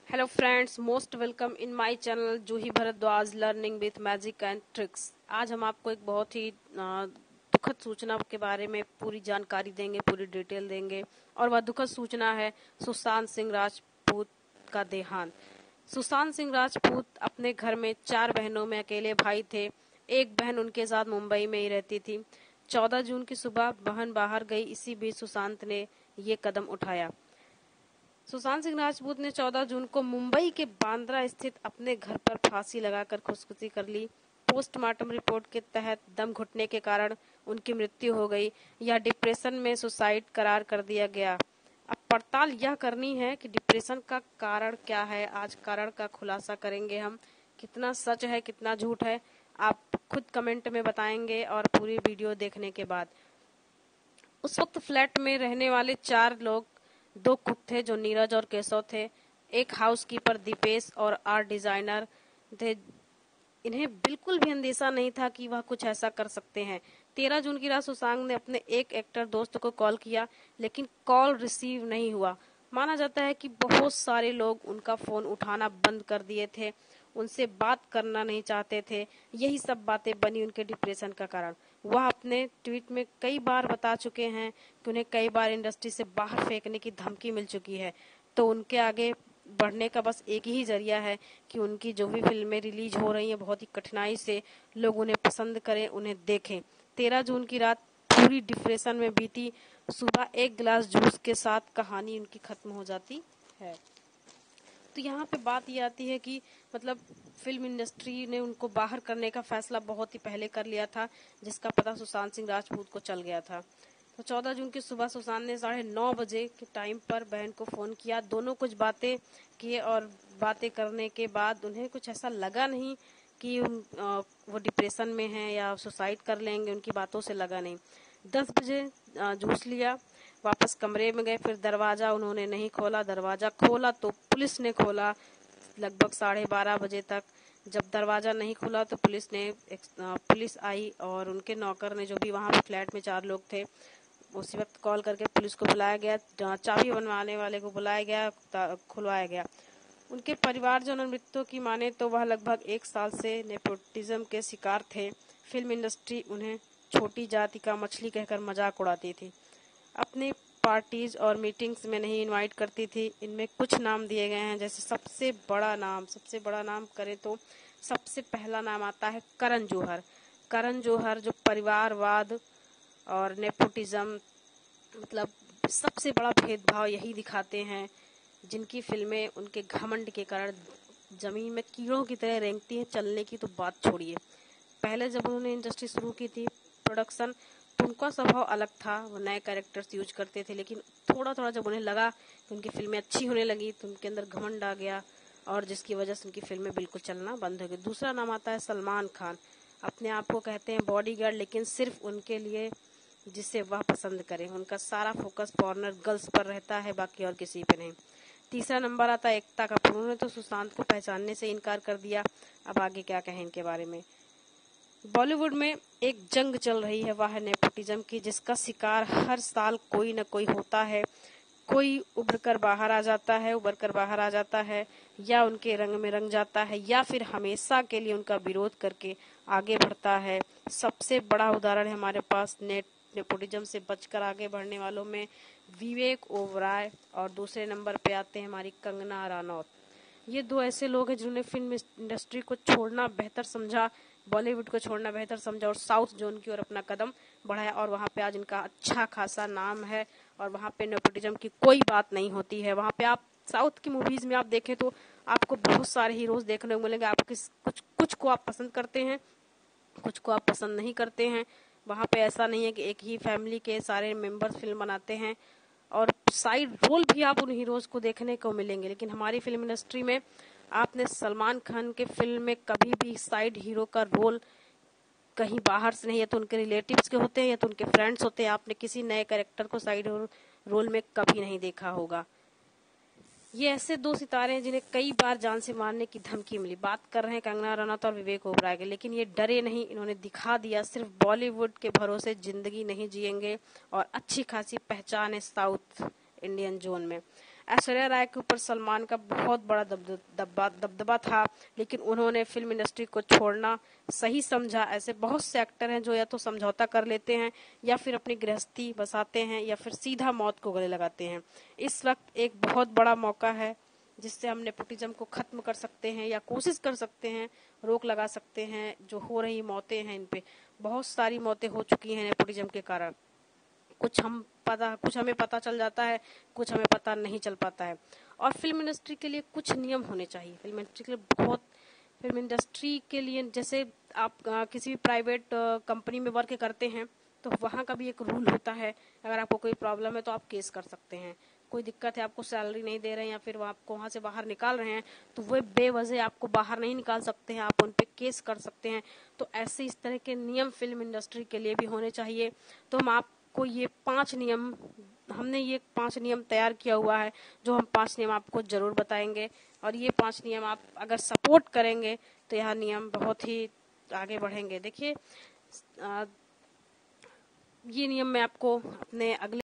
Hello friends, most welcome in my channel Juhi Bhardwaj learning with magic and tricks. आज हम आपको एक बहुत ही दुखद सूचना के बारे में पूरी जानकारी देंगे, पूरी डिटेल देंगे। और वह दुखद सूचना है सुशांत सिंह राजपूत का देहांत। सुशांत सिंह राजपूत अपने घर में 4 बहनों में अकेले भाई थे। एक बहन उनके साथ मुंबई में ही रहती थी। 14 जून की सुबह बहन बाहर गई, इसी बीच सुशांत ने ये कदम उठाया। सुशांत सिंह राजपूत ने 14 जून को मुंबई के बांद्रा स्थित अपने घर पर फांसी लगाकर खुदकुशी कर ली। पोस्टमार्टम रिपोर्ट के तहत दम घुटने के कारण उनकी मृत्यु हो गई या डिप्रेशन में सुसाइड करार कर दिया गया। अब पड़ताल यह करनी है कि डिप्रेशन का कारण क्या है। आज कारण का खुलासा करेंगे हम। कितना सच है, कितना झूठ है, आप खुद कमेंट में बताएंगे और पूरी वीडियो देखने के बाद। उस वक्त फ्लैट में रहने वाले 4 लोग, 2 कुक थे जो नीरज और केशव थे, एक हाउसकीपर दीपेश और आर्ट डिजाइनर थे। इन्हें बिल्कुल भी अंदेशा नहीं था कि वह कुछ ऐसा कर सकते हैं। 13 जून की रात सुशांत ने अपने एक एक्टर दोस्त को कॉल किया, लेकिन कॉल रिसीव नहीं हुआ। माना जाता है कि बहुत सारे लोग उनका फोन उठाना बंद कर दिए थे, उनसे बात करना नहीं चाहते थे। यही सब बातें बनी उनके डिप्रेशन का कारण। वह अपने ट्वीट में कई बार बता चुके हैं कि उन्हें कई बार इंडस्ट्री से बाहर फेंकने की धमकी मिल चुकी है। तो उनके आगे बढ़ने का बस एक ही जरिया है कि उनकी जो भी फिल्में रिलीज हो रही हैं बहुत ही कठिनाई से लोग उन्हें पसंद करें, उन्हें देखें। 13 जून की रात पूरी डिप्रेशन में बीती। सुबह एक गिलास जूस के साथ कहानी उनकी खत्म हो जाती है। तो यहाँ पे बात ये आती है कि मतलब फिल्म इंडस्ट्री ने उनको बाहर करने का फैसला बहुत ही पहले कर लिया था, जिसका पता सुशांत सिंह राजपूत को चल गया था। तो 14 जून की सुबह सुशांत ने 9:30 बजे के टाइम पर बहन को फोन किया। दोनों कुछ बातें किए और बातें करने के बाद उन्हें कुछ ऐसा लगा नहीं कि वो डिप्रेशन में हैं या सुसाइड कर लेंगे, उनकी बातों से लगा नहीं। 10 बजे जूस लिया, वापस कमरे में गए, फिर दरवाजा उन्होंने नहीं खोला। दरवाजा खोला तो पुलिस ने खोला लगभग 12:30 बजे तक। जब दरवाजा नहीं खुला तो पुलिस आई और उनके नौकर ने, जो भी वहां फ्लैट में 4 लोग थे, उसी वक्त कॉल करके पुलिस को बुलाया गया, चाबी बनवाने वाले को बुलाया गया, खुलवाया गया। उनके परिवारजन और मृत्यु की माने तो वह लगभग 1 साल से नेपोटिज्म के शिकार थे। फिल्म इंडस्ट्री उन्हें छोटी जाति का मछली कहकर मजाक उड़ाती थी, अपने पार्टीज और मीटिंग्स में नहीं इनवाइट करती थी। इनमें कुछ नाम दिए गए हैं, जैसे सबसे बड़ा नाम करें तो सबसे पहला नाम आता है करण जौहर। करण जौहर जो परिवारवाद और नेपोटिज्म, मतलब सबसे बड़ा भेदभाव यही दिखाते हैं, जिनकी फिल्में उनके घमंड के कारण जमीन में कीड़ों की तरह रेंगती हैं। चलने की तो बात छोड़िए। पहले जब उन्होंने इंडस्ट्री शुरू की थी प्रोडक्शन, तो उनका स्वभाव अलग था, वो नए कैरेक्टर्स यूज करते थे। लेकिन थोड़ा थोड़ा जब उन्हें लगा कि उनकी फिल्में अच्छी होने लगी तो उनके अंदर घमंड आ गया और जिसकी वजह से उनकी फिल्में बिल्कुल चलना बंद हो गई। दूसरा नाम आता है सलमान खान। अपने आप को कहते हैं बॉडीगार्ड, लेकिन सिर्फ उनके लिए जिसे वह पसंद करें। उनका सारा फोकस फॉरेनर गर्ल्स पर रहता है, बाकी और किसी पे नहीं। तीसरा नंबर आता है एकता कपूर। उन्होंने तो सुशांत को पहचानने से इनकार कर दिया। अब आगे क्या कहें इनके बारे में। बॉलीवुड में एक जंग चल रही है, वह है नेपोटिज्म की, जिसका शिकार हर साल कोई न कोई होता है। कोई उभर कर बाहर आ जाता है या उनके रंग में रंग जाता है या फिर हमेशा के लिए उनका विरोध करके आगे बढ़ता है। सबसे बड़ा उदाहरण है हमारे पास नेपोटिज्म से बचकर आगे बढ़ने वालों में विवेक ओबराय, और दूसरे नंबर पे आते हैं हमारी कंगना रनौत। ये 2 ऐसे लोग हैं जिन्होंने फिल्म इंडस्ट्री को छोड़ना बेहतर समझा, बॉलीवुड को छोड़ना बेहतर समझा और साउथ जोन की ओर अपना कदम बढ़ाया। और वहाँ पे आज इनका अच्छा खासा नाम है और वहाँ पे नेपोटिज्म की कोई बात नहीं होती है। वहाँ पे आप साउथ की मूवीज में आप देखें तो आपको बहुत सारे हीरोज देखने को मिलेंगे। आप कुछ को आप पसंद करते हैं, कुछ को आप पसंद नहीं करते हैं। वहाँ पे ऐसा नहीं है कि एक ही फैमिली के सारे मेंबर्स फिल्म बनाते हैं, और साइड रोल भी आप उन हीरोज को देखने को मिलेंगे। लेकिन हमारी फिल्म इंडस्ट्री में आपने सलमान खान के फिल्म में कभी भी साइड हीरो का रोल कहीं बाहर से नहीं, या तो उनके रिलेटिव्स के होते हैं या तो उनके फ्रेंड्स होते हैं। आपने किसी नए कैरेक्टर को साइड रोल में कभी नहीं देखा होगा। ये ऐसे 2 सितारे हैं जिन्हें कई बार जान से मारने की धमकी मिली। बात कर रहे हैं कंगना रनौत और विवेक ओबराय के। लेकिन ये डरे नहीं, इन्होंने दिखा दिया सिर्फ बॉलीवुड के भरोसे जिंदगी नहीं जिएंगे और अच्छी खासी पहचान है साउथ इंडियन जोन में। ऐश्वर्या राय के ऊपर सलमान का बहुत बड़ा दबदबा था, लेकिन उन्होंने फिल्म इंडस्ट्री को छोड़ना सही समझा। ऐसे बहुत से एक्टर हैं जो या तो समझौता कर लेते हैं या फिर अपनी गृहस्थी बसाते हैं या फिर सीधा मौत को गले लगाते हैं। इस वक्त एक बहुत बड़ा मौका है जिससे हम नेपोटिज्म को खत्म कर सकते हैं या कोशिश कर सकते हैं, रोक लगा सकते हैं। जो हो रही मौतें हैं, इन पे बहुत सारी मौतें हो चुकी हैं नेपोटिज्म के कारण। कुछ हमें पता चल जाता है, कुछ हमें पता नहीं चल पाता है। और फिल्म इंडस्ट्री के लिए कुछ नियम होने चाहिए। फिल्म इंडस्ट्री के लिए जैसे आप किसी भी प्राइवेट कंपनी में वर्क करते हैं तो वहाँ का भी एक रूल होता है। अगर आपको कोई प्रॉब्लम है तो आप केस कर सकते हैं। कोई दिक्कत है, आपको सैलरी नहीं दे रहे हैं या फिर वो आपको वहाँ से बाहर निकाल रहे हैं, तो वो बेवजह आपको बाहर नहीं निकाल सकते हैं, आप उन पे केस कर सकते हैं। तो ऐसे इस तरह के नियम फिल्म इंडस्ट्री के लिए भी होने चाहिए। तो हमने ये 5 नियम तैयार किया हुआ है, जो हम 5 नियम आपको जरूर बताएंगे। और ये 5 नियम आप अगर सपोर्ट करेंगे तो यह नियम बहुत ही आगे बढ़ेंगे। देखिए, ये नियम मैं आपको अपने अगले